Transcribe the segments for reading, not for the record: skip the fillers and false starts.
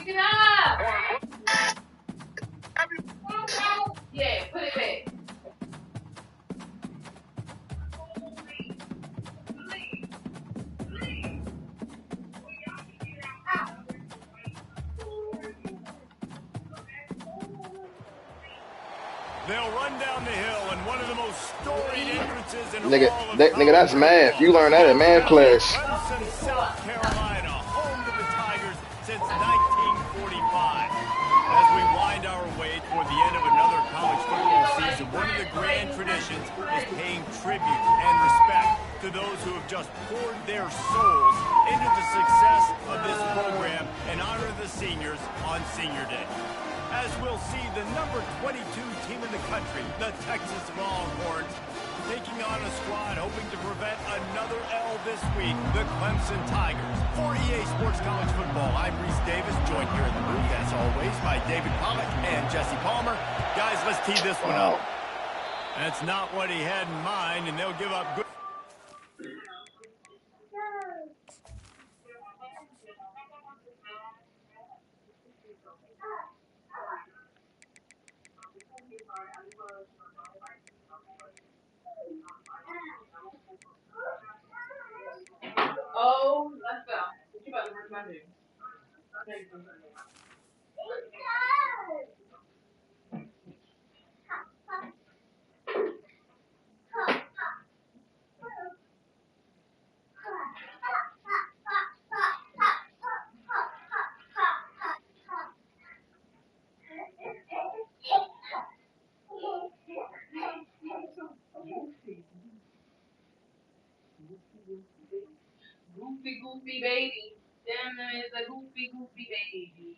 it up. Yeah, put it back. They'll run down the hill in one of the most storied entrances in Nigga, all of nigga, that's math. You learned that in math class. Clemson, South Carolina, home to the Tigers since 1945. As we wind our way toward the end of another college football season, one of the grand traditions is paying tribute and respect to those who have just poured their souls into the success of this program and honor the seniors on Senior Day. As we'll see the number 22 team in the country, the Texas Longhorns, taking on a squad hoping to prevent another L this week, the Clemson Tigers. For EA Sports College Football, I'm Reese Davis, joined here in the booth, as always, by David Pollack and Jesse Palmer. Guys, let's tee this one up. That's not what he had in mind, and they'll give up good. Oh, let's go. What you about to work my dude? Goofy baby. Damn, there is a goofy baby.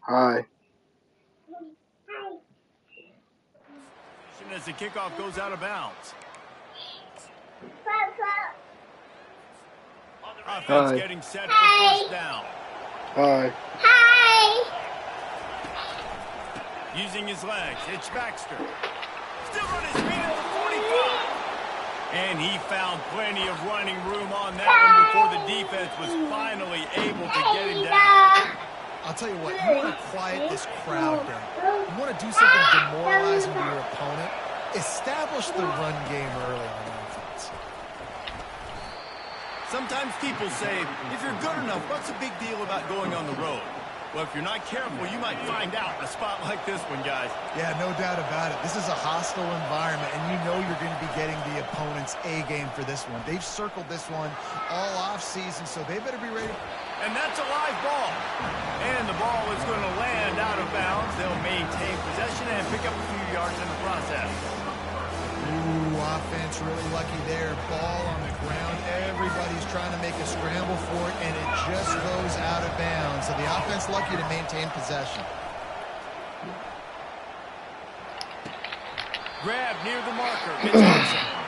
Hi. As the kickoff goes out of bounds. Offense getting set for first down. Hi. Using his legs, it's Baxter. Still on his feet at the 45. And he found plenty of running room on that one before the defense was finally able to get him down. I'll tell you what, you want to quiet this crowd down. You want to do something demoralizing to your opponent. Establish the run game early on offense. Sometimes people say, if you're good enough, what's the big deal about going on the road? Well, if you're not careful, you might find out in a spot like this one, guys. Yeah, no doubt about it. This is a hostile environment, and you know you're going to be getting the opponent's A game for this one. They've circled this one all offseason, so they better be ready. And that's a live ball. And the ball is going to land out of bounds. They'll maintain possession and pick up a few yards in the process. Ooh, offense really lucky there. Ball on the ground. Everybody's trying to make a scramble for it, and it just goes out of bounds. So the offense lucky to maintain possession. Grab near the marker. It's Hudson.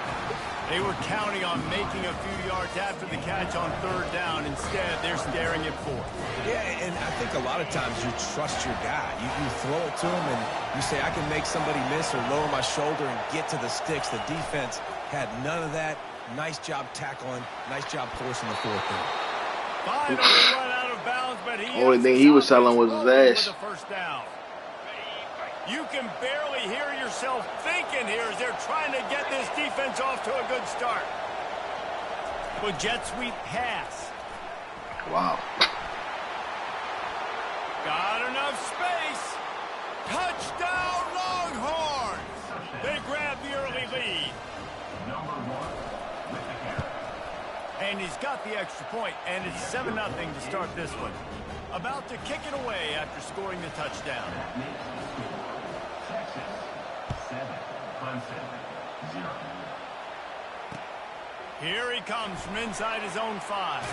They were counting on making a few yards after the catch on third down. Instead, they're staring at fourth. Yeah, and I think a lot of times you trust your guy. You throw it to him, and you say, I can make somebody miss or lower my shoulder and get to the sticks. The defense had none of that. Nice job tackling. Nice job forcing the fourth down. Finally run out of bounds, but Only thing he was selling was his ass. With a first down. You can barely hear yourself thinking here as they're trying to get this defense off to a good start. Well, jet sweep pass. Wow. Got enough space. Touchdown, Longhorns. line. He's got the extra point, and it's 7-0 to start this one. About to kick it away after scoring the touchdown. Here he comes from inside his own 5.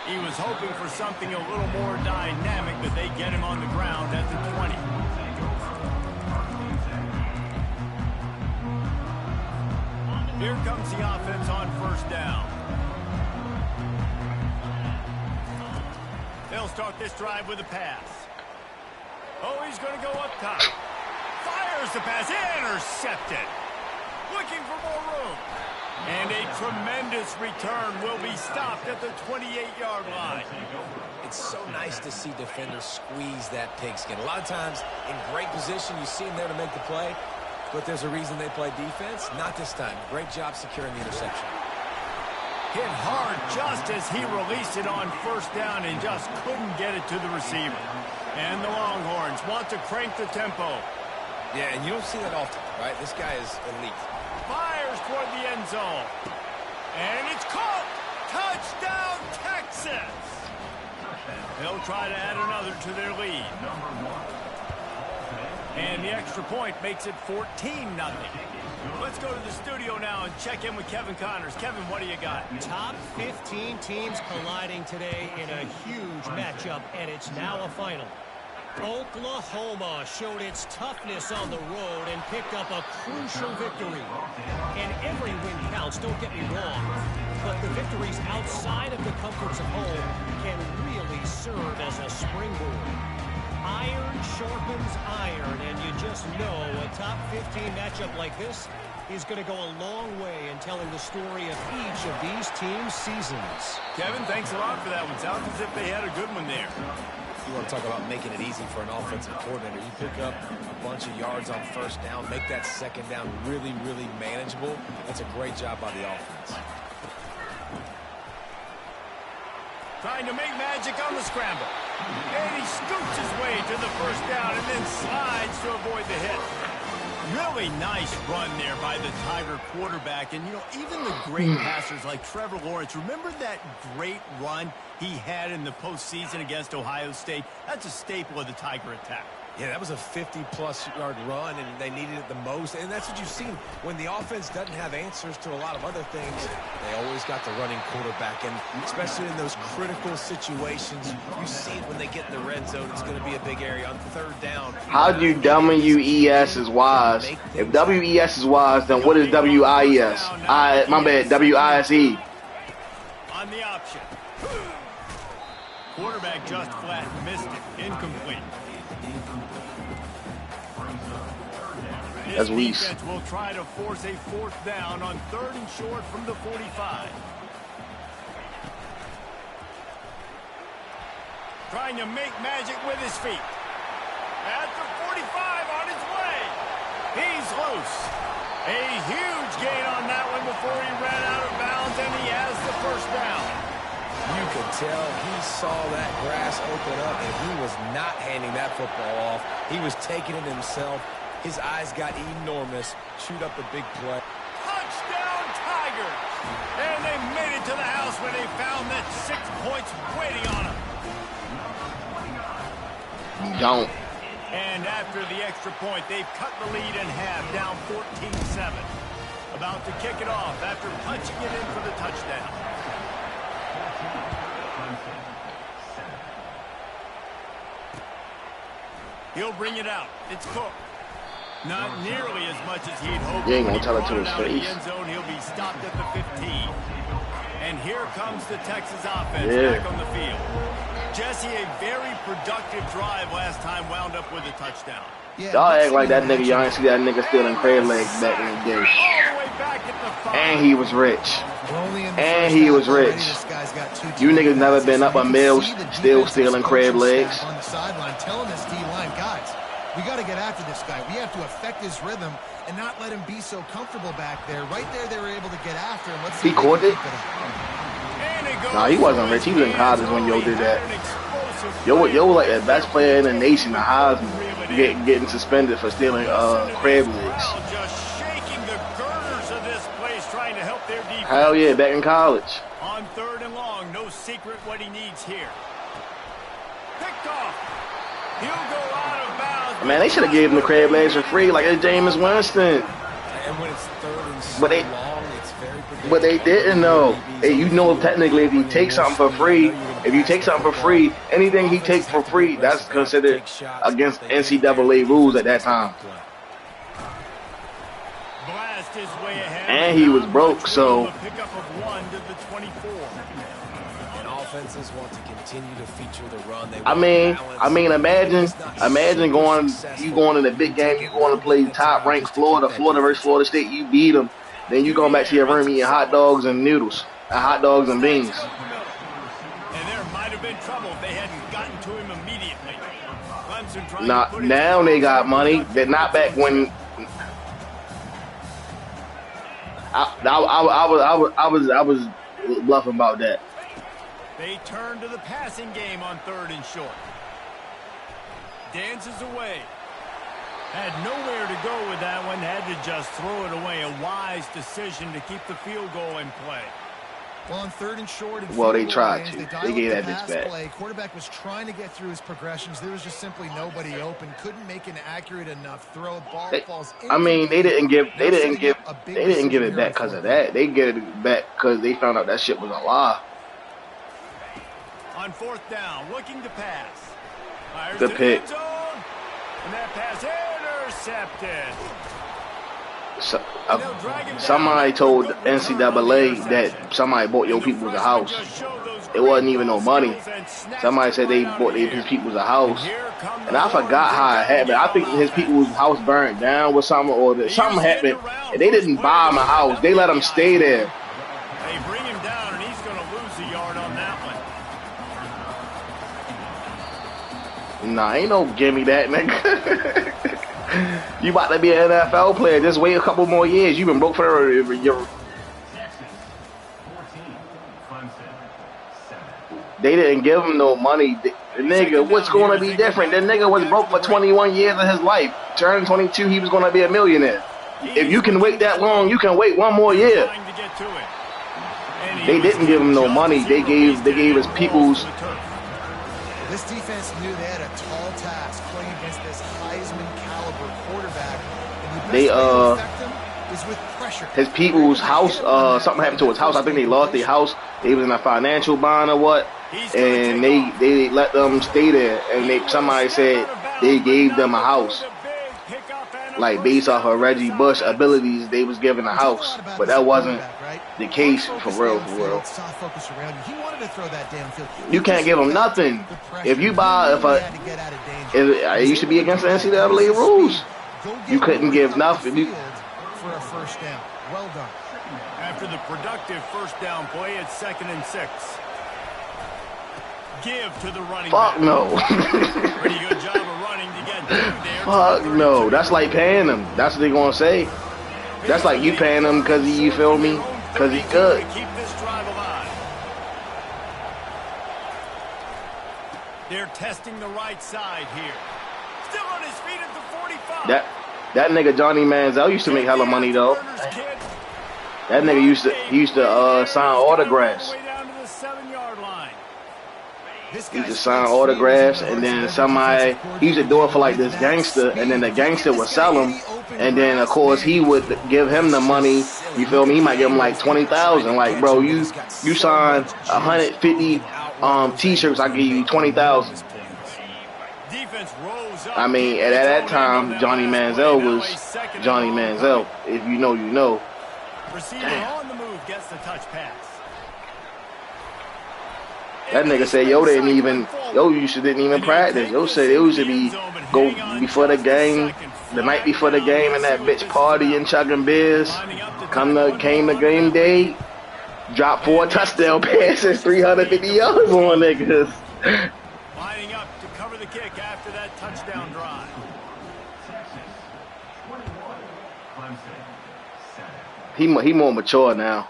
He was hoping for something a little more dynamic, but they get him on the ground at the 20. Here comes the offense on first down. They'll start this drive with a pass. Oh, he's going to go up top. Fires the pass. Intercepted. Looking for more room. And a tremendous return will be stopped at the 28-yard line. It's so nice to see defenders squeeze that pigskin. A lot of times, in great position, you see them there to make the play, but there's a reason they play defense. Not this time. Great job securing the interception. Hit hard just as he released it on first down and just couldn't get it to the receiver. And the Longhorns want to crank the tempo. Yeah, and you don't see that often, right? This guy is elite. Fires toward the end zone. And it's caught! Touchdown, Texas! They'll try to add another to their lead. And the extra point makes it 14-0. Let's go to the studio now and check in with Kevin Connors. Kevin, what do you got? Top 15 teams colliding today in a huge matchup, and it's now a final. Oklahoma showed its toughness on the road and picked up a crucial victory. And every win counts, don't get me wrong. But the victories outside of the comforts of home can really serve as a springboard. Iron sharpens iron, and you just know a top 15 matchup like this is going to go a long way in telling the story of each of these teams' seasons. Kevin, thanks a lot for that one. Sounds as if they had a good one there. You want to talk about making it easy for an offensive coordinator. You pick up a bunch of yards on first down, make that second down really, really manageable. That's a great job by the offense. Trying to make magic on the scramble. And he scoots his way to the first down and then slides to avoid the hit. Really nice run there by the Tiger quarterback. And, you know, even the great passers like Trevor Lawrence, remember that great run he had in the postseason against Ohio State? That's a staple of the Tiger attack. Yeah, that was a 50-plus yard run, and they needed it the most. And that's what you've seen. When the offense doesn't have answers to a lot of other things, they always got the running quarterback. And especially in those critical situations, you see it when they get in the red zone. It's going to be a big area on third down. How do WES is wise? If WES is wise, then what is WIS? My bad, WISE. On the option. Quarterback just flat missed it. Incomplete. That's weak. Defense will try to force a fourth down on 3rd and short from the 45. Trying to make magic with his feet. At the 45 on his way. He's loose. A huge gain on that one before he ran out of bounds, and he has the first down. You could tell he saw that grass open up, and he was not handing that football off. He was taking it himself. His eyes got enormous. Shoot up the big play. Touchdown, Tigers! And they made it to the house when they found that 6 points waiting on them. Don't. And after the extra point, they've cut the lead in half, down 14-7. About to kick it off after punching it in for the touchdown. He'll bring it out. It's Cook. Not nearly as much as he'd hoped. You ain't gonna tell it to his face. End zone, he'll be stopped at the 15. And here comes the Texas offense back on the field. Jesse, a very productive drive last time wound up with a touchdown. Y'all act like that nigga. Y'all ain't see that nigga stealing crab legs back in the day. All the way back at the 5. And he was rich. And he was rich. You You niggas never been up a mill still stealing crab legs. On the sideline, telling this D-line, guys, we got to get after this guy. We have to affect his rhythm and not let him be so comfortable back there. Right there, they were able to get after him. Let's see. He caught it? And Nah, he wasn't rich. He was in college when Yo did that. Yo was like the best player in the nation, the Heisman, getting suspended for stealing crab legs. Just shaking the girders of this place, trying to help their defense. Hell yeah, back in college. On secret what he needs here. Picked off. He'll go out of bounds. Man, they should have gave him the crab legs for free, like it's Jameis Winston. And when it's third and so But they- long, it's very predictable. But they didn't know. Hey, you know, technically, if you take something for free, anything he takes for free, that's considered against NCAA rules at that time. Blast his way ahead. And he was broke, so. A pickup of 1 to the 24. And offenses want to continue to feature the run. They I want mean, balance. imagine going in a big game, you going to play top ranked Florida versus Florida State, you beat them, then you going back to your room eating hot dogs and noodles, hot dogs and beans. And there might have been trouble if they hadn't gotten to him immediately. Clemson trying to Not put it now they got money. They're not back when. I was bluffing about that. They turn to the passing game on 3rd and short. Dances away. Had nowhere to go with that one. Had to just throw it away. A wise decision to keep the field goal in play. Well, on 3rd and short, Well, they tried to. They dialed gave the that bitch pass back. play. Quarterback was trying to get through his progressions. There was just simply nobody open. Couldn't make an accurate enough throw. Ball falls. I mean, they didn't give Now setting it up a big back decision because here of on that. They get it back because they found out that shit was a lie. On 4th down, looking to pass. Fires Good to the pick. end zone. And that pass intercepted. So, somebody told NCAA that somebody bought your people a house. It wasn't even no money. Somebody said they bought his people's a house. And I forgot how it happened. I think his people's house burned down with something, or something happened. And they didn't buy him a house. They let him stay there. They bring him down, and he's going to lose a yard on that one. Nah, ain't no gimme that, nigga. You about to be an NFL player. Just wait a couple more years. You've been broke for your. They didn't give him no money. The nigga, what's going to be different? The nigga was broke for 21 years of his life. Turning 22, he was going to be a millionaire. If you can wait that long, you can wait one more year. They didn't give him no money. They gave his people's. This defense knew they had a tall task playing against this Heisman caliber quarterback. And the best way to affect him is with pressure. His people's house, something happened to his house. I think they lost their house. They was in a financial bond or what, and they let them stay there. And somebody said they gave them a house, like based off of Reggie Bush abilities, they was given a house, but that wasn't the case for real. You can't give him nothing. If you buy, it used to be against the NCAA rules. You couldn't give nothing. For a first down. Well done. After the productive first down play, it's 2nd and 6. Give to the running Fuck back. no. Pretty good job of running to get through there. Fuck no. That's like paying him. That's what they gonna say. That's like you paying him because you feel me? Because he good. Keep this drive alive. They're testing the right side here. Still on his feet at the 45. That nigga Johnny Manziel used to make hella money though. That nigga used to sign autographs. Way down to the 7-yard line. He used to sign autographs, and then he used to do it for like this gangster, and then the gangster would sell him, and then of course he would give him the money. You feel me? He might give him like 20,000. Like, bro, you sign 150 t-shirts, I give you 20,000. I mean, at that time, Johnny Manziel was Johnny Manziel. If you know, you know. Receiver on the move gets the touch pass. That nigga said, didn't even practice. Yo said it used to go before the game, the night before the game, and that bitch party and chugging beers. Came the game day, dropped 4 touchdown passes, 350 yards on niggas. Lining up to cover the kick after that touchdown drive. He more mature now.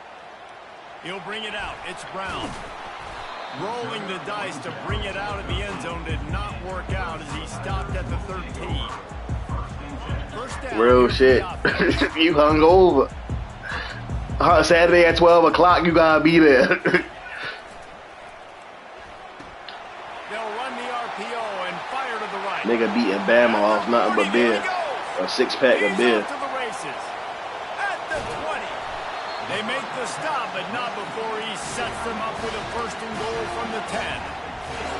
He'll bring it out. It's Brown. Rolling the dice to bring it out of the end zone did not work out as he stopped at the 13. First down. Real shit. You hung over. Saturday at 12 o'clock, you gotta be there. Nigga beating Bama off nothing but beer. A 6-pack of beer. At the 20. They make the stop, but not before he sets them up with a 1st and goal from the 10.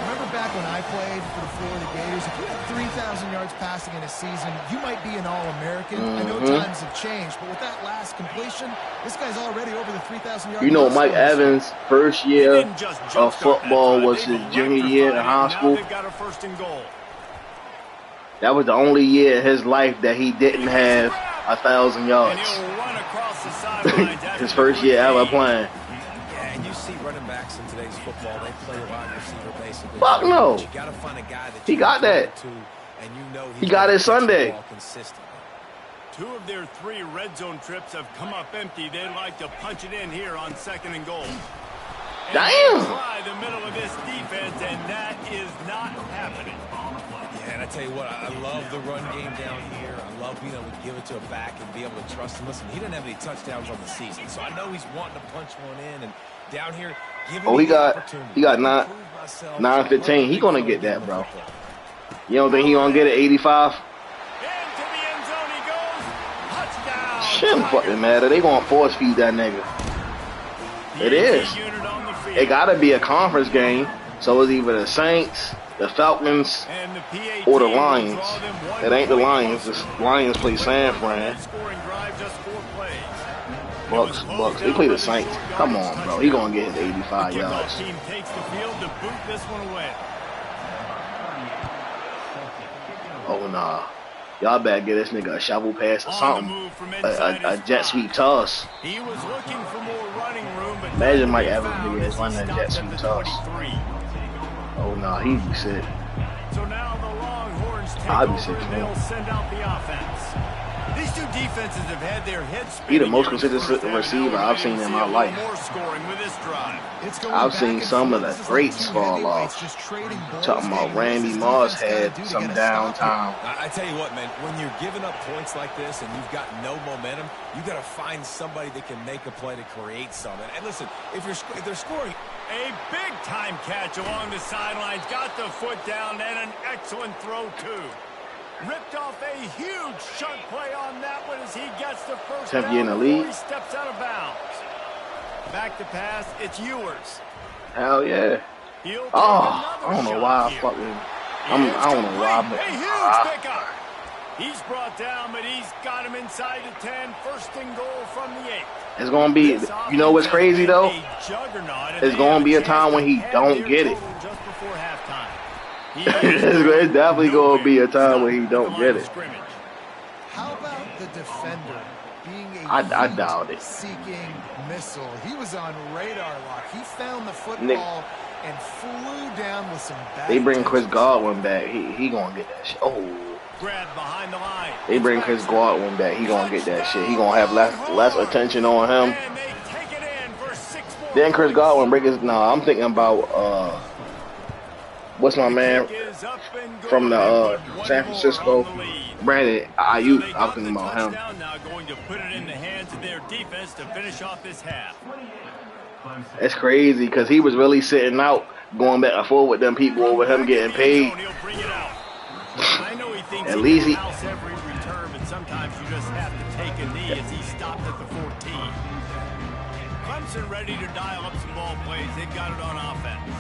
Remember back when I played for the Florida Gators, if you had 3,000 yards passing in a season, you might be an All-American. I know times have changed, but with that last completion, this guy's already over the 3,000 yards. You know, Mike Evans' first year of football was his junior year in high school. Got a 1st and goal. That was the only year in his life that he didn't have 1,000 yards. His first year ever playing. Yeah, and you see running backs in today's football, they play a wide receiver basically. Fuck no. You gotta find a guy that he got that. To, and you know he got it Sunday. 2 of their 3 red zone trips have come up empty. They'd like to punch it in here on 2nd and goal. Damn. Try the middle of this defense, and that is not happening. Yeah, and I tell you what, I love the run game down here. I love being able to give it to a back and be able to trust him. Listen, he doesn't have any touchdowns on the season, so I know he's wanting to punch one in. And down here, he got 9-15. He gonna get that, bro. You don't think he gonna get it 85? Shouldn't fucking matter. They gonna force feed that nigga. It is. It gotta be a conference game, so it's either the Saints, the Falcons, or the Lions. It ain't the Lions. The Lions play San Fran. Bucks. They play the Saints. Come on, bro. He gonna get his 85 yards. Oh nah. Y'all better get this nigga a shovel pass or something. A jet sweep toss. He was looking for more running room, but imagine Mike Evans nigga is running that jet sweep toss. Oh nah, he'd be sick. So now the Longhorns take I'd be over sick and they'll send out the offense. These 2 defenses have had their heads spinning. He the most consistent receiver I've seen in my life. I've seen some of the greats fall off. Talking about Randy Moss had some downtime. I tell you what, man, when you're giving up points like this and you've got no momentum, you got to find somebody that can make a play to create something. And listen, if they're scoring, a big-time catch along the sidelines, got the foot down, and an excellent throw, too. Ripped off a huge sharp play on that one as he gets the first down in the lead. He steps out of bounds. Back to pass, it's Ewers. Hell yeah. Oh, I don't know why I fucking... I don't know why, but... A huge pickup. He's brought down, but he's got him inside the 10. 1st and goal from the 8. It's going to be... You know what's crazy, though? It's going to be a time when he don't get it. Just before halftime. It's definitely going to be a time when he don't get it. How about the defender being a I doubt it. Seeking missile? He was on radar lock. He found the football and flew down with some bad They bring Chris Godwin back. He going to get that shit. Oh. Grab behind the line. They bring Chris Godwin back. He going to get that shit. He going to have less attention on him. Then Chris Godwin break his... Nah, I'm thinking about... what's my man from the San Francisco? Brandon Ayuk. I'm thinking about him. Now going to put it in the hands of their defense to finish off this half. It's crazy because he was really sitting out, going back and forth with them people over him getting paid. At least he... every return, but sometimes you just have to take a knee as he stopped at the 14. Clemson ready to dial up some ball plays. They've got it on offense.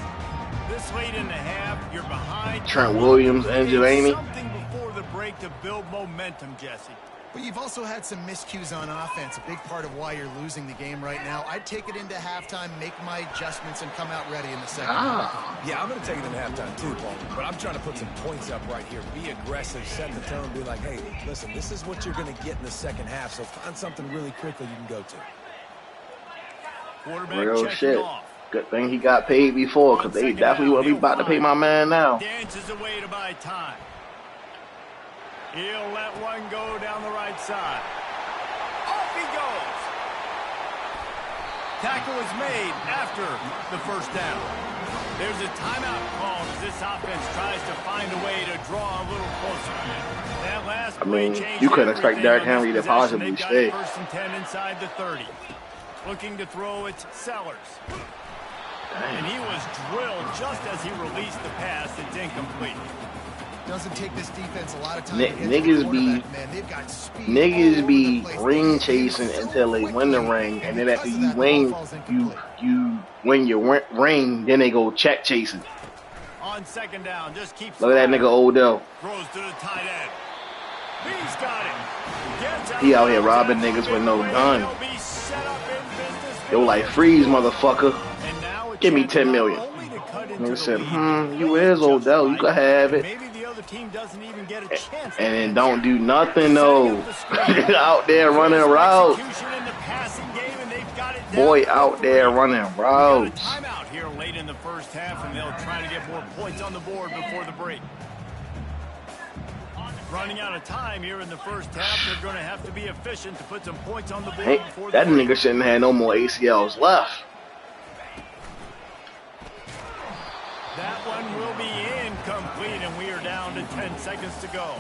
This late in the half, you're behind. Trent Williams and Jelani. Something before the break to build momentum, Jesse. But you've also had some miscues on offense, a big part of why you're losing the game right now. I'd take it into halftime, make my adjustments, and come out ready in the second half. Yeah, I'm going to take it into halftime too, Paul. But I'm trying to put some points up right here. Be aggressive, set the tone, be like, hey, listen, this is what you're going to get in the second half, so find something really quickly you can go to. Quarterback real shit. off. Good thing he got paid before, because they definitely will be about to pay my man now. Dances away to buy time. He'll let one go down the right side. Off he goes. Tackle is made after the first down. There's a timeout called as this offense tries to find a way to draw a little closer. That last you couldn't expect Derrick Henry to possibly stay. 1st and 10 inside the 30. Looking to throw it, Sellers. And he was drilled just as he released the pass. It's incomplete. Doesn't take this defense a lot of time to get Niggas to the be man. They've got speed niggas be all over the place. ring chasing until they win the ring, and then after you win, you win your ring, then they go check chasing. On second down, just keeps Look at that nigga Odell. Throws to the tight end. He's got it. He out here robbing niggas with no gun. They were like, freeze, motherfucker. Give me 10 million. Nigga said, you is Odell. You can have it. And then don't do nothing, though. Out there running routes. Boy out there running routes. Timeout here late in the first half, and they'll try to get more points on the board before the break. Running out of time here in the first half, they're going to have to be efficient to put some points on the board before the break. That nigga shouldn't have no more ACLs left. That one will be incomplete, and we are down to 10 seconds to go.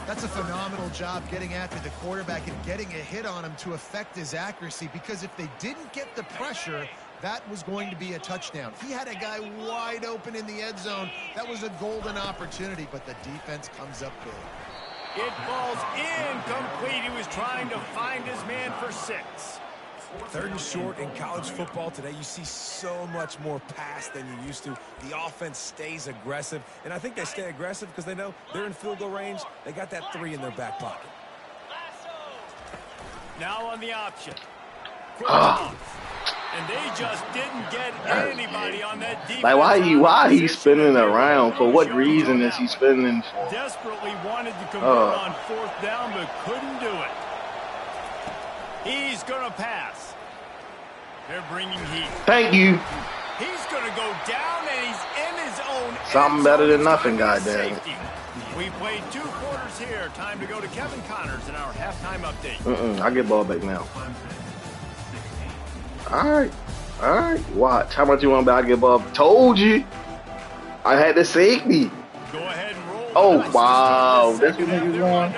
That's a phenomenal job getting after the quarterback and getting a hit on him to affect his accuracy, because if they didn't get the pressure, that was going to be a touchdown. He had a guy wide open in the end zone. That was a golden opportunity, but the defense comes up big. It falls incomplete. He was trying to find his man for 6. 3rd and short in college football today. You see so much more pass than you used to. The offense stays aggressive, and I think they stay aggressive because they know they're in field goal range. They got that 3 in their back pocket. Now on the option. And they just didn't get anybody on that defense. Like, why he spinning around? For what reason is he spinning for? Desperately wanted to convert on 4th down, but couldn't do it. He's going to pass. They're bringing heat. Thank you. He's going to go down, and he's in his own. Something better than nothing, goddamn. We played 2 quarters here. Time to go to Kevin Connors in our halftime update. I get ball back now. All right. Watch. How much you want back? I get ball. Told you. I had the safety. Go ahead and roll. Oh wow, that's what niggas want.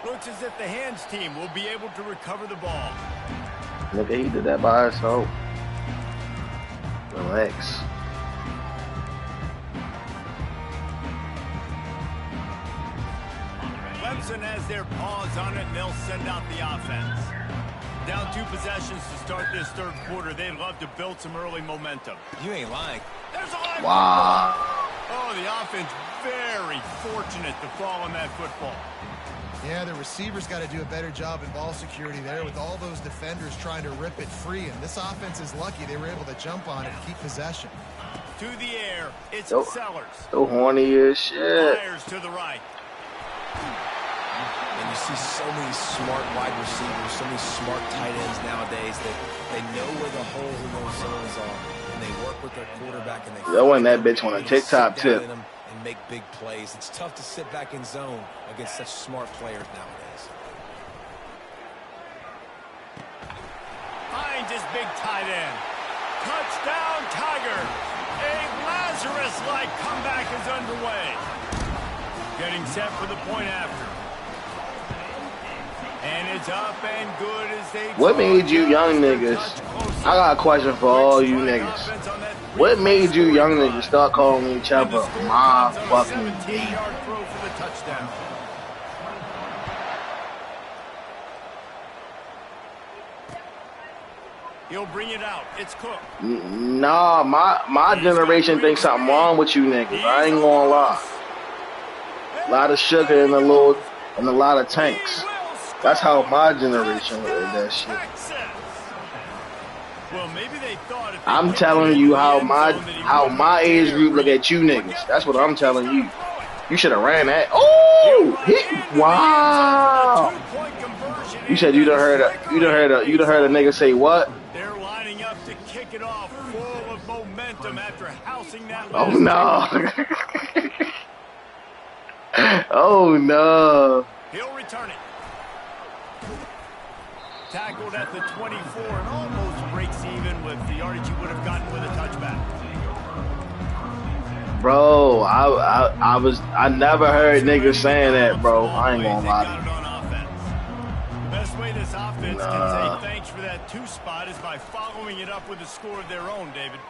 Looks as if the hands team will be able to recover the ball. Look, he did that by himself. Relax. Clemson has their paws on it, and they'll send out the offense. Down 2 possessions to start this 3rd quarter. They'd love to build some early momentum. You ain't lying. There's a line. Wow. Oh, the offense very fortunate to fall on that football. Yeah, the receivers got to do a better job in ball security there with all those defenders trying to rip it free. And this offense is lucky they were able to jump on it and keep possession. To the air, it's Sellers. So horny as shit. Fires to the right. And you see so many smart wide receivers, so many smart tight ends nowadays that they know where the holes in those zones are, and they work with their quarterback. And they wasn't that bitch on a TikTok tip. And make big plays. It's tough to sit back in zone against such smart players nowadays. Finds his big tight end. Touchdown, Tigers. A Lazarus-like comeback is underway. Getting set for the point after. And it's up and good as they... What made you young niggas? I got a question for all you niggas. What made you young niggas start calling each other my fucking D? He'll bring it out. It's Cook. Nah, my generation thinks something wrong with you niggas. I ain't gonna lie. A lot of sugar and a lot of tanks. That's how my generation looked at that shit. Well, maybe they thought I'm telling you how my age group look at you niggas. That's what I'm telling you. You should have ran that. Oh, wow. You said you done heard a nigga say what? They're lining up to kick it off, full of momentum after housing that. Oh no. Oh no. He'll return it. Tackled at the 24 and almost breaks even with the yardage he would have gotten with a touchback. Bro, I never heard niggas saying that, bro. I ain't gonna lie to you. Best way this offense can say thanks for that 2 spot is by following it up with a score of their own, David.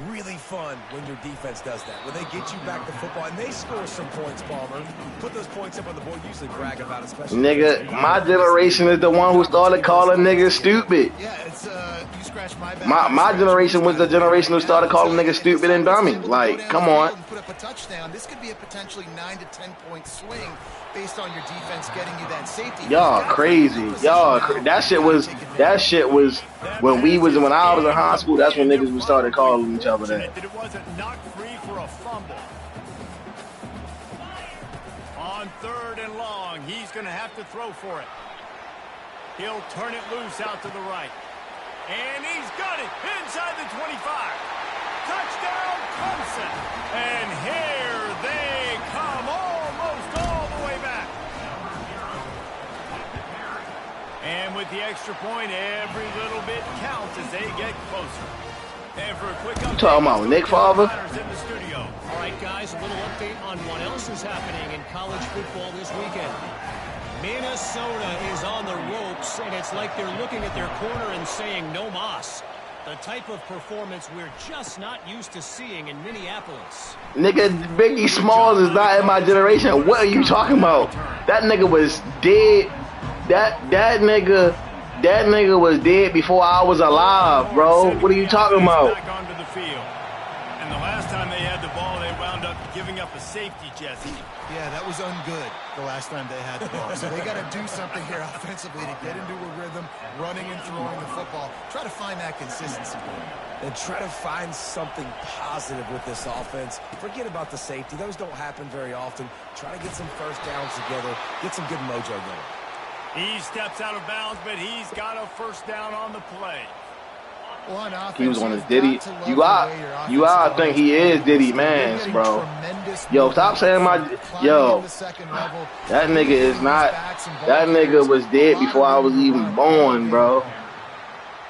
really fun when your defense does that. When they get you back the football and they score some points, Palmer. Put those points up on the board. Usually brag about it, especially. Nigga, my generation is the one who started calling niggas stupid. Yeah, it's you scratch my back. My generation was the generation who started calling niggas stupid and dummy. Like, come on. Put up a touchdown. This could be a potentially 9 to 10 point swing based on your defense getting you that safety. Y'all crazy. That shit was when I was in high school. That's when niggas started calling each other that. It wasn't knocked free for a fumble. On 3rd and long, he's going to have to throw for it. He'll turn it loose out to the right. And he's got it inside the 25. Touchdown, Clemson. And here they come, almost all the way back. And with the extra point, every little bit counts as they get closer. And for a quick update, talking about Nick Farber? In the studio. All right, guys, a little update on what else is happening in college football this weekend. Minnesota is on the ropes, and it's like they're looking at their corner and saying, no mas. The type of performance we're just not used to seeing in Minneapolis. Nigga, Biggie Smalls is not in my generation. What are you talking about? That nigga was dead. That nigga was dead before I was alive, bro. What are you talking about? Back onto the field. And the last time they had the ball, they wound up giving up a safety, Jesse. Yeah, that was ungood the last time they had the ball. So they got to do something here offensively to get into a rhythm, running and throwing the football. Try to find that consistency. And try to find something positive with this offense. Forget about the safety. Those don't happen very often. Try to get some first downs together. Get some good mojo going. He steps out of bounds, but he's got a first down on the play. Well, on offense, He was on his Diddy. You gotta think he is Diddy Mans, bro. Yo, stop saying that nigga is not. That nigga was dead before I was even born, bro.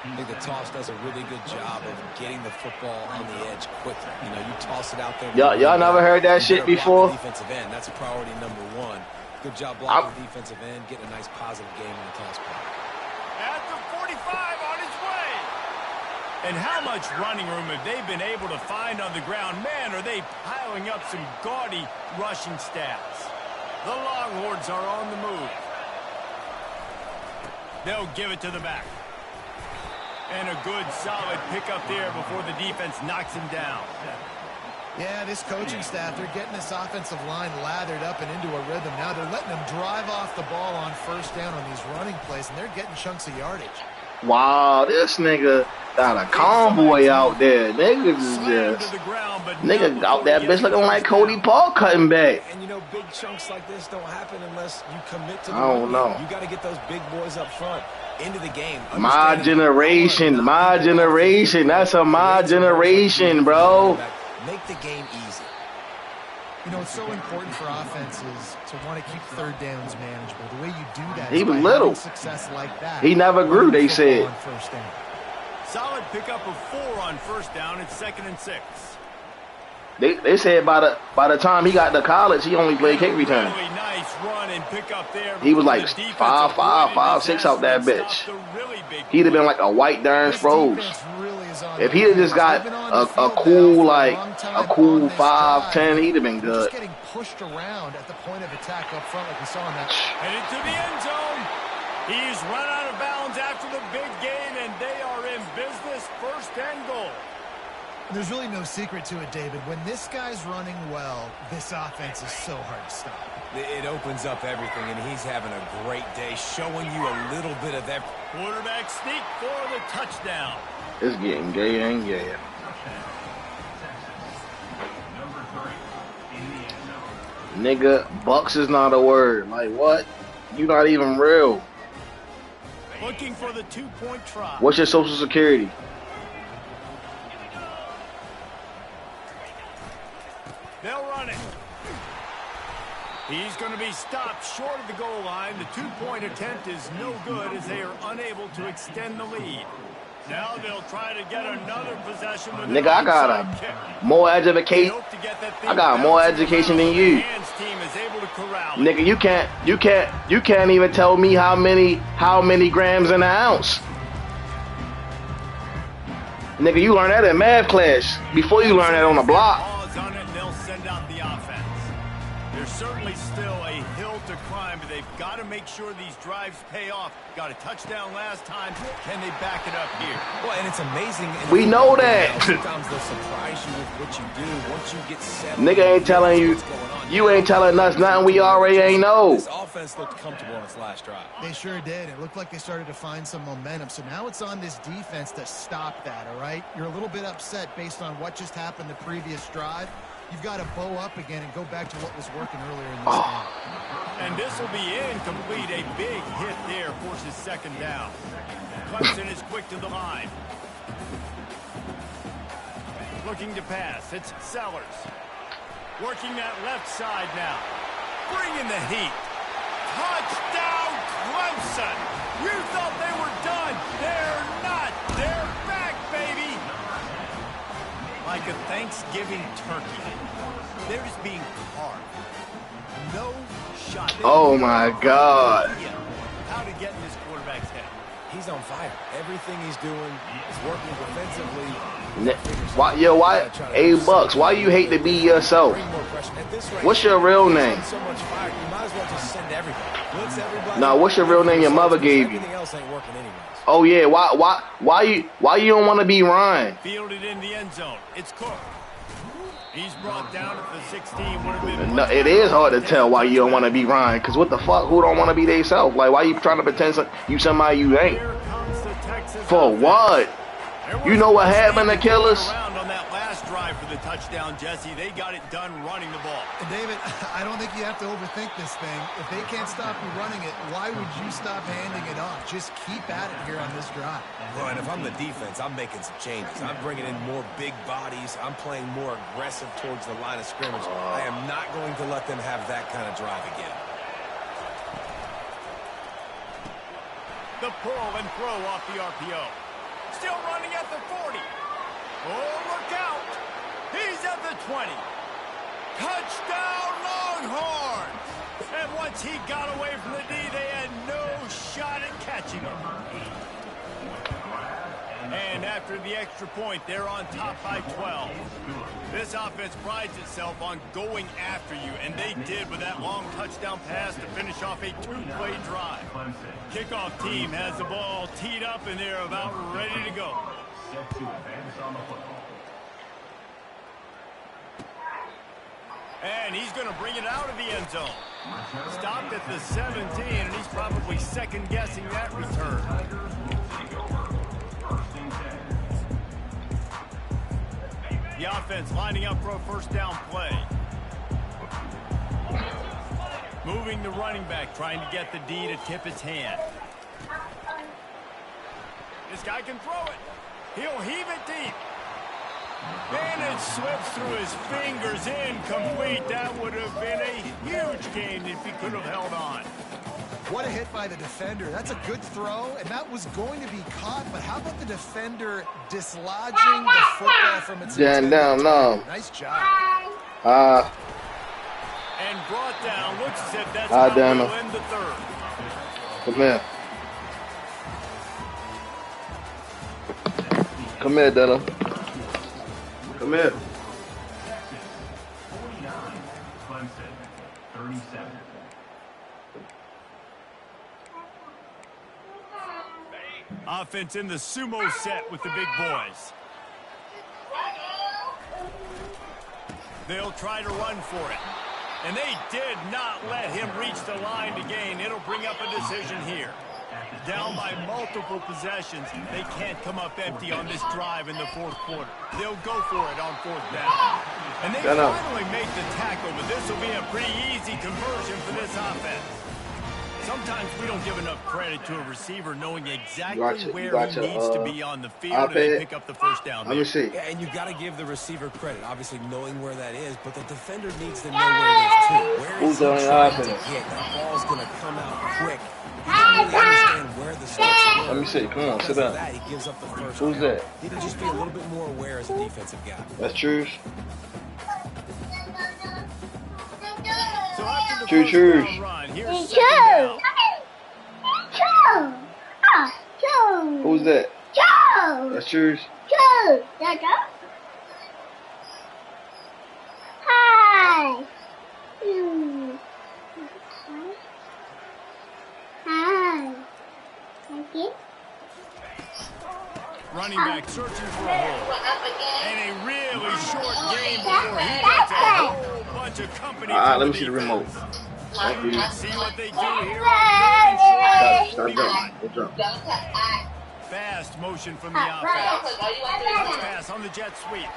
I think the toss does a really good job of getting the football on the edge quickly. You know, you toss it out there. Y'all never heard that shit before? Defensive end, that's priority number one. Good job blocking the defensive end, getting a nice positive game in the toss play. At the 45 on his way. And how much running room have they been able to find on the ground? Man, are they piling up some gaudy rushing stats. The Longhorns are on the move. They'll give it to the back. And a good, solid pickup there before the defense knocks him down. Yeah, this coaching staff, they're getting this offensive line lathered up and into a rhythm. Now they're letting them drive off the ball on first down on these running plays, and they're getting chunks of yardage. Wow, this nigga got a convoy out there. Niggas is just nigga out that bitch looking like Cody Paul cutting back. And you know, big chunks like this don't happen unless you commit to the I don't know. You got to get those big boys up front into the game. My generation. That's my generation, bro. Make the game easy. You know, it's so important for offenses to want to keep third downs manageable. The way you do that He is was by little. having success like that. He never grew, they said. On first down. Solid pickup of 4 on first down. It's 2nd and 6. They said by the time he got to college, he only played kick return. Really nice run and pick up there. He was like 5'5", 5'6" out that bitch. He'd have been like a white darn Sproles. If he had just got a cool 5'10", he'd have been good. Just getting pushed around at the point of attack up front, like we saw in that. Headed to the end zone. He's run out of bounds after the big gain, and they are in business. 1st and goal. There's really no secret to it, David. When this guy's running well, this offense is so hard to stop. It opens up everything, and he's having a great day, showing you a little bit of that. Quarterback sneak for the touchdown. It's getting gayer and gayer. Nigga, Bucks is not a word. Like, what? You not even real. Looking for the 2-point try. What's your social security? They'll run it. He's going to be stopped short of the goal line. The 2-point attempt is no good as they are unable to extend the lead. Now they'll try to get another possession with Nigga, I got more education. I got more education than you. Nigga, you can't even tell me how many grams in an ounce. Nigga, you learn that in math class before you learn that on the block. Pause on it, and they'll send out the offense. There's certainly still a hill to climb, but they've got to make sure these drives pay off. Got a touchdown last time. Can they back it up here? Well, and it's amazing. We know that. Sometimes they'll surprise you with what you do once you get settled. Nigga ain't telling you. You ain't telling us nothing we already ain't know. This offense looked comfortable on its last drive. They sure did. It looked like they started to find some momentum. So now it's on this defense to stop that, all right? You're a little bit upset based on what just happened the previous drive. You've got to bow up again and go back to what was working earlier in this game. And this will be incomplete. A big hit there forces second down. Clemson is quick to the line. Looking to pass. It's Sellers. Working that left side now. Bringing the heat. Touchdown, Clemson. You thought they were done. They're not. They're back, baby. Like a Thanksgiving turkey. They're just being carved. No shot. Oh, my God. How to get in this quarterback's head. He's on fire. Everything he's doing is working defensively. Why? Hey, Bucks, why you hate to be yourself? What's your real name? So much fire, you might as well just send everybody. Blitz everybody. Nah, what's your real name your mother gave you? Everything else ain't working anyways. Oh yeah, why you don't want to be Ryan? Fielded in the end zone. It's Cook. He's brought down at the 16. Would have been No, it is hard to tell why you don't want to be Ryan. Cause what the fuck? Who don't want to be they self? Like why you trying to pretend you somebody you ain't? Here comes the Texas For offense. what? You know what happened to Killers? Around on that last drive for the touchdown, Jesse. They got it done running the ball. And David, I don't think you have to overthink this thing. If they can't stop you running it, why would you stop handing it off? Just keep at it here on this drive. Well, and if I'm the defense, I'm making some changes. I'm bringing in more big bodies. I'm playing more aggressive towards the line of scrimmage. I am not going to let them have that kind of drive again. The pull and throw off the RPO. Still running at the 40. Oh, look out. He's at the 20. Touchdown, Longhorns. And once he got away from the D, they had no shot at catching him. And after the extra point, they're on top by 12. This offense prides itself on going after you, and they did with that long touchdown pass to finish off a two-play drive. Kickoff team has the ball teed up, and they're about ready to go. And he's going to bring it out of the end zone. Stopped at the 17, and he's probably second-guessing that return. The offense lining up for a first down play. Moving the running back, trying to get the D to tip his hand. This guy can throw it. He'll heave it deep. And it slips through his fingers, incomplete. That would have been a huge gain if he could have held on. What a hit by the defender. That's a good throw, and that was going to be caught, but how about the defender dislodging the football from its intended target? Nice job. And brought down. Looks as if that's how we'll end the third. Come here. Come here, Della. Come here. Offense in the sumo set with the big boys. They'll try to run for it. And they did not let him reach the line to gain. It'll bring up a decision here. Down by multiple possessions, they can't come up empty on this drive in the fourth quarter. They'll go for it on fourth down. And they finally make the tackle, but this will be a pretty easy conversion for this offense. Sometimes we don't give enough credit to a receiver knowing exactly where he needs to be on the field and they pick up the first down. Let me see. Yeah, and you got to give the receiver credit, obviously knowing where that is, but the defender needs to know where it is too. Where is he trying to hit? That ball's going to come out quick. He doesn't really understand where the steps were. Let me see. Come on, sit down. He gives up the first Who's that? He can just be a little bit more aware as a defensive guy. That's Truce. So after the Truce. run, here's second down. Who's that? That's Truce. Hi. Hi. Okay. Running back searching for a hole. And a really short game before he gets a whole bunch of company. Let me see the remote. Thank you. See what they do here on Stop jumping. Fast motion from the offense. Touch pass on the jet sweep.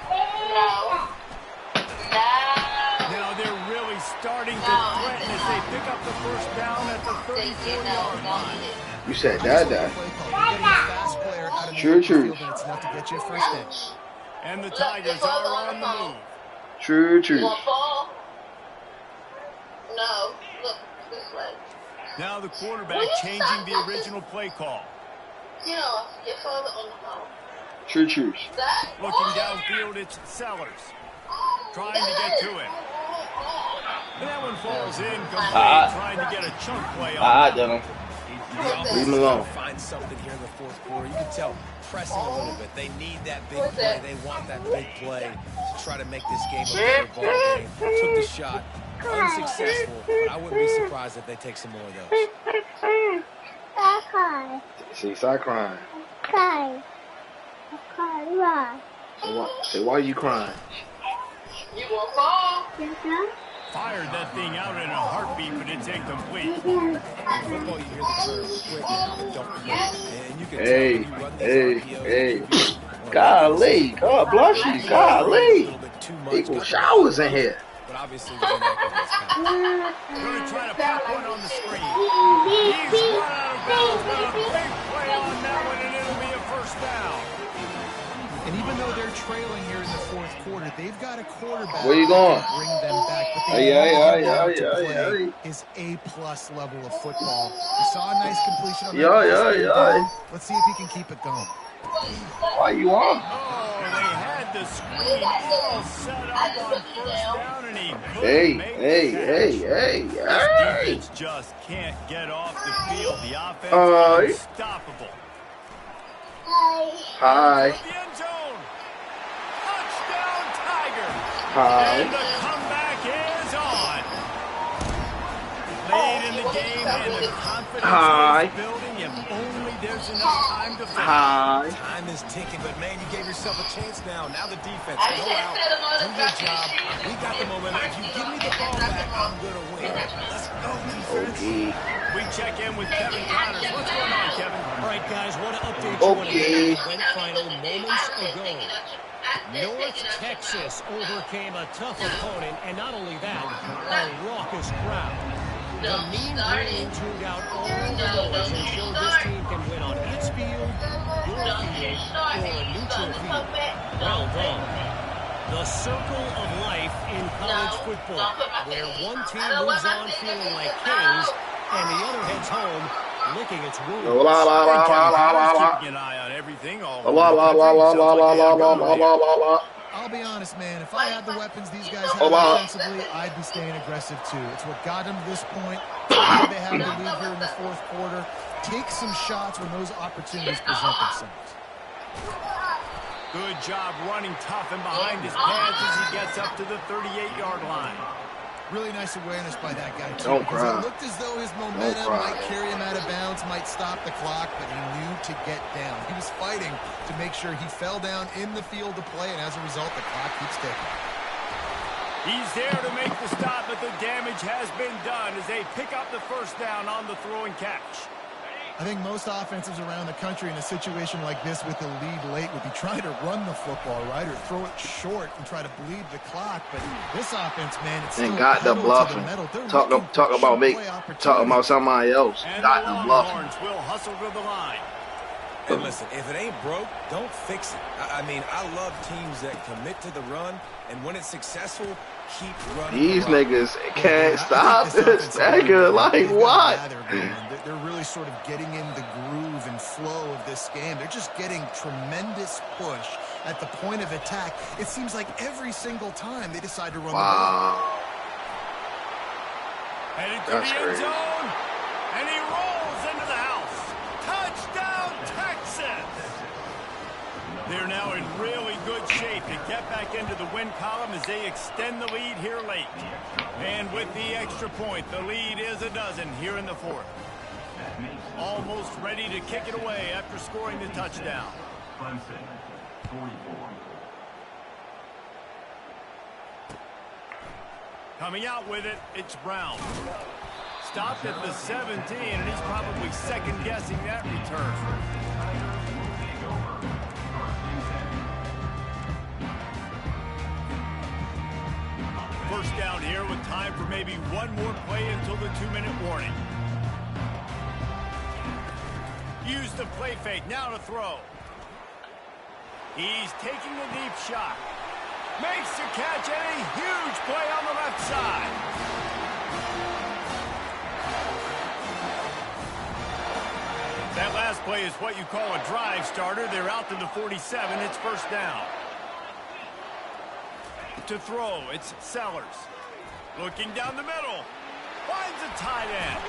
Now they're really starting to threaten as they pick up the first down at the 34-yard line. You said Dada. True. And the Tigers are on the move. True. No, look this way. Now the quarterback changing the original play call. You know, get further on the phone. True. Looking downfield, it's Sellers. Trying to get to him. And that one falls in, complete, trying to get a chunk play on. Dylan. Leave him alone. Find something here in the fourth quarter. You can tell pressing a little bit. They need that big play. They want that big play to try to make this game a better ball game. Took the shot. Unsuccessful, but I wouldn't be surprised if they take some more of those. See, start crying. Say, why are you crying? You will fall. Fired that thing out in a heartbeat, but it's incomplete. In football, you hear the term quick, but don't commit. And you can tell when you run this RPO. Golly, God bless you, golly. People showers in here. But obviously, we're going to Going to try to pop one on the screen. He's run out of bounds, but a big play on that one, and it'll be a first down. And even though they're trailing here in the fourth quarter, they've got a quarterback. Where you going? To bring them back, but they play his A-plus level of football. We saw a nice completion on that. Let's see if he can keep it going. Why you on? Oh, they had the screen all set up on first down, and he Hey. defense just can't get off the field. The offense is unstoppable. Hi. The end zone. Touchdown, Tigers. Hi. And the comeback is on. Late in the game, and the confidence is building. If only there's enough time to finish. Time is ticking, but man, you gave yourself a chance now. Now the defense, go out, do your job. We got the momentum. If you give me the ball back, I'm going to win. Let's go, defense. We check in with Kevin Connors. What's going on, Kevin? All right, guys, want to update you on a game that went final moments ago. North Texas overcame a tough opponent, and not only that, a raucous crowd. The Mean Green tuned out all the noise and showed this team can win on its field, your field, or a neutral field. Well done. The circle of life in college football, where one team moves on feeling like kings, and the other heads home licking its wounds. Keeping an eye on everything. I'll be honest, man. If I had the weapons these guys have offensively, I'd be staying aggressive too. It's what got them to this point. They have the lead here in the fourth quarter. Take some shots when those opportunities present themselves. Good job running tough and behind his pads as he gets up to the 38-yard line. Really nice awareness by that guy, too. Don't cry. It looked as though his momentum might carry him out of bounds, might stop the clock, but he knew to get down. He was fighting to make sure he fell down in the field to play, and as a result, the clock keeps ticking. He's there to make the stop, but the damage has been done as they pick up the first down on the throw and catch. I think most offenses around the country in a situation like this with the lead late would be trying to run the football, right, or throw it short and try to bleed the clock. But this offense, man, it's still got the bluffing. Talk about me. Talk about somebody else. And Got the bluffing. Longhorns will hustle to the line. And listen, if it ain't broke, don't fix it. I mean, I love teams that commit to the run, and when it's successful, keep running. These niggas can't stop this nigga. Like what? They're really sort of getting in the groove and flow of this game. They're just getting tremendous push at the point of attack. It seems like every single time they decide to run the ball. Headed to the end zone, and he rolls into the house. Touchdown, Texas! Their are now in really good shape to get back into the win column as they extend the lead here late. And with the extra point, the lead is a dozen here in the fourth. Almost ready to kick it away after scoring the touchdown. Coming out with it, it's Brown. Stopped at the 17, and he's probably second-guessing that return. First down here with time for maybe one more play until the 2-minute warning. Use the play fake, now to throw. He's taking a deep shot. Makes the catch and a huge play on the left side. That last play is what you call a drive starter. They're out to the 47. It's first down. To throw, it's Sellers. Looking down the middle. Finds a tight end.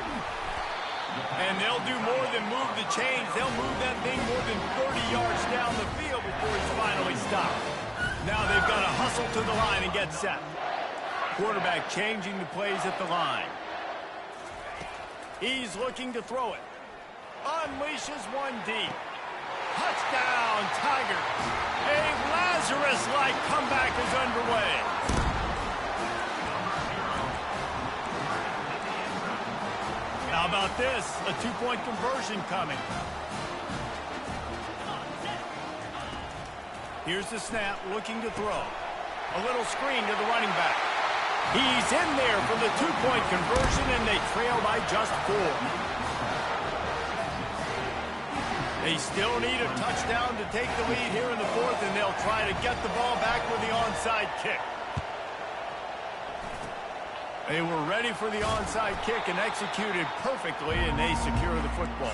And they'll do more than move the chains. They'll move that thing more than 30 yards down the field before he's finally stopped. Now they've got to hustle to the line and get set. Quarterback changing the plays at the line. He's looking to throw it. Unleashes one deep. Touchdown, Tigers. A Lazarus-like comeback is underway. How about this? A two-point conversion coming. Here's the snap, looking to throw. A little screen to the running back. He's in there for the two-point conversion, and they trail by just 4. They still need a touchdown to take the lead here in the fourth, and they'll try to get the ball back with the onside kick. They were ready for the onside kick and executed perfectly, and they secure the football.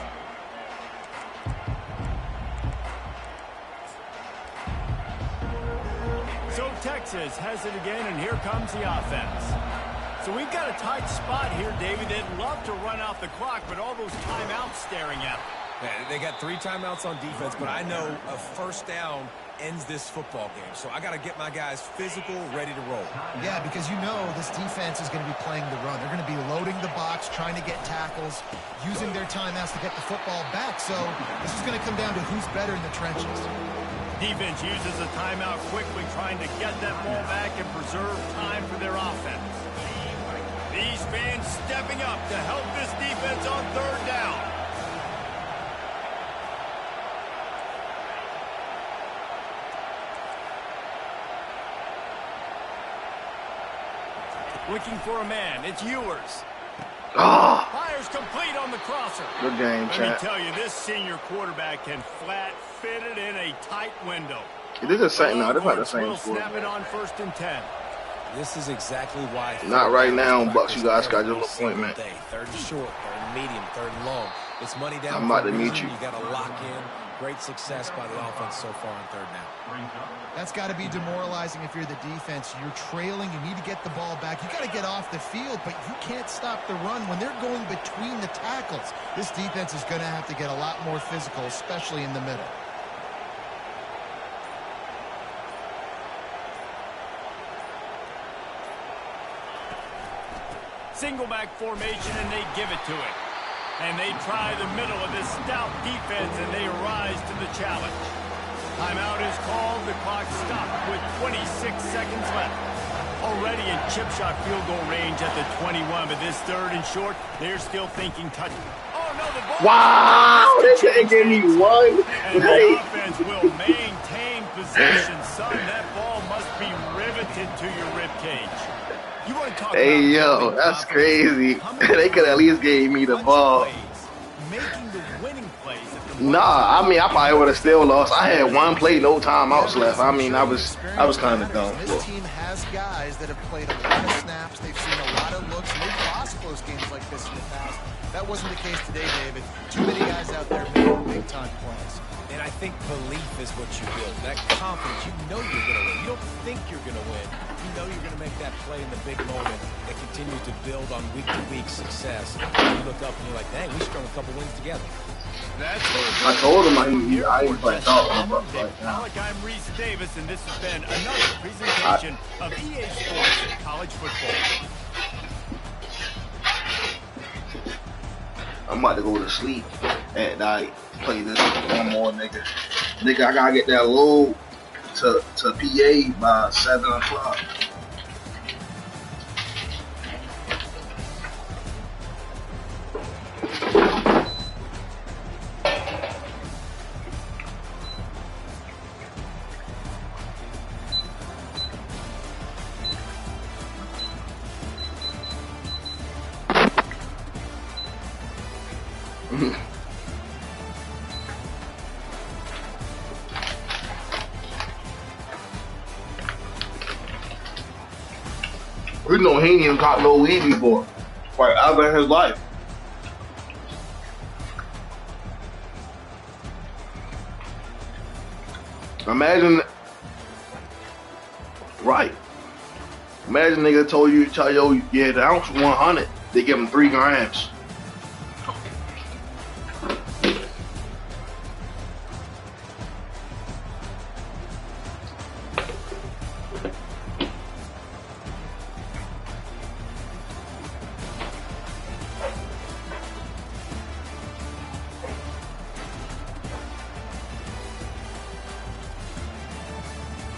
So Texas has it again, and here comes the offense. So we've got a tight spot here, David. They'd love to run out the clock, but all those timeouts staring at them. Yeah, they got 3 timeouts on defense, but I know a first down ends this football game. So I got to get my guys physical, ready to roll. Yeah, because you know this defense is going to be playing the run. They're going to be loading the box, trying to get tackles, using their timeouts to get the football back. So this is going to come down to who's better in the trenches. Defense uses a timeout quickly, trying to get that ball back and preserve time for their offense. These fans stepping up to help this defense on third down. Looking for a man. It's Ewers. Fires complete on the crosser. Good game, Let me tell you, this senior quarterback can flat fit it in a tight window. This is saying no, they're not the same score. Snap it on 1st and 10. This is exactly why. Not right now, Bucks. You guys got your appointment. 3rd and short, 3rd and medium, 3rd and long. It's money down. I'm about to meet you. You got to lock in. Great success by the offense so far on 3rd down. That's got to be demoralizing if you're the defense. You're trailing. You need to get the ball back. You got to get off the field, but you can't stop the run when they're going between the tackles. This defense is going to have to get a lot more physical, especially in the middle. Single back formation, and they give it to it. And they try the middle of this stout defense, and they rise to the challenge. Timeout is called. The clock stopped with 26 seconds left. Already in chip shot field goal range at the 21, but this 3rd and short, they're still thinking touch. Oh, no, the ball. Wow, they couldn't give me one. And the offense will maintain possession. Son, that ball must be riveted to your ribcage. You want to talk Hey, yo, that's crazy. They could at least gave me the ball. Making the winning plays at the Nah, I mean, I probably would have still lost. I had one play, no timeouts left. I mean, I was kind of dumb. This team has guys that have played a lot of snaps. They've seen a lot of looks, and they've lost close games like this in the past. That wasn't the case today, David. Too many guys out there making big-time plays. And I think belief is what you build. That confidence, you know you're going to win. You don't think you're going to win. You know you're going to make that play in the big moment that continues to build on week-to-week success. You look up and you're like, dang, we strung a couple wins together. I told him I ain't playing talk about right now. I'm Reese Davis, and this has been another presentation of EA Sports College Football. I'm about to go to sleep at night. Play this one more, nigga. Nigga, I gotta get that load to PA by 7 o'clock. You know he ain't even caught no weed before. Like ever in his life. Imagine, right? Imagine nigga told you, yo, yeah, the ounce 100. They give him 3 grams.